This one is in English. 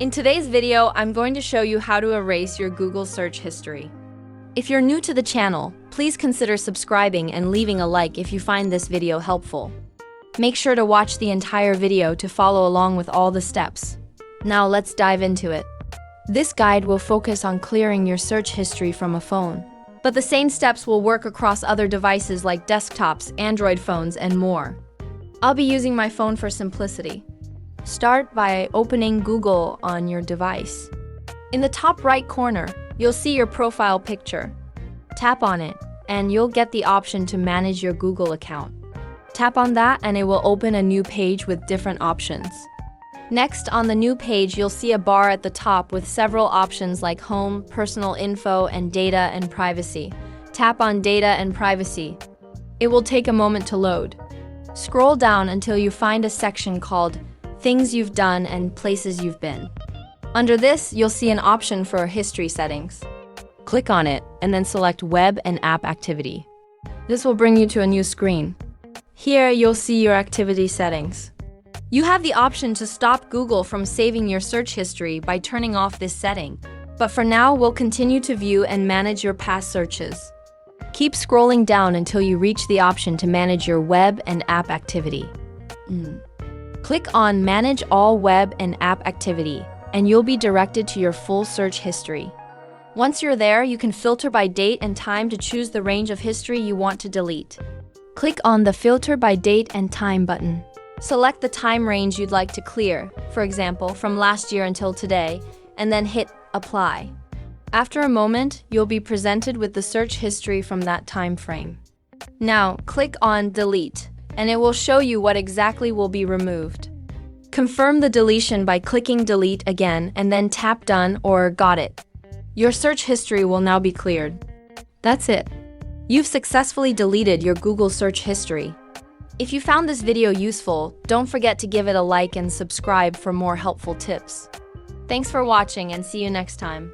In today's video, I'm going to show you how to erase your Google search history. If you're new to the channel, please consider subscribing and leaving a like if you find this video helpful. Make sure to watch the entire video to follow along with all the steps. Now let's dive into it. This guide will focus on clearing your search history from a phone. But the same steps will work across other devices like desktops, Android phones, and more. I'll be using my phone for simplicity. Start by opening Google on your device. In the top right corner, you'll see your profile picture. Tap on it, and you'll get the option to manage your Google account. Tap on that, and it will open a new page with different options. Next, on the new page, you'll see a bar at the top with several options like Home, Personal Info, and Data and Privacy. Tap on Data and Privacy. It will take a moment to load. Scroll down until you find a section called Things You've Done and Places You've Been. Under this, you'll see an option for History Settings. Click on it, and then select Web and App Activity. This will bring you to a new screen. Here, you'll see your activity settings. You have the option to stop Google from saving your search history by turning off this setting. But for now, we'll continue to view and manage your past searches. Keep scrolling down until you reach the option to manage your web and app activity. Click on Manage All Web and App Activity, and you'll be directed to your full search history. Once you're there, you can filter by date and time to choose the range of history you want to delete. Click on the Filter by Date and Time button. Select the time range you'd like to clear, for example, from last year until today, and then hit Apply. After a moment, you'll be presented with the search history from that time frame. Now, click on Delete, and it will show you what exactly will be removed. Confirm the deletion by clicking Delete again and then tap Done or Got it. Your search history will now be cleared. That's it. You've successfully deleted your Google search history. If you found this video useful, don't forget to give it a like and subscribe for more helpful tips. Thanks for watching and see you next time.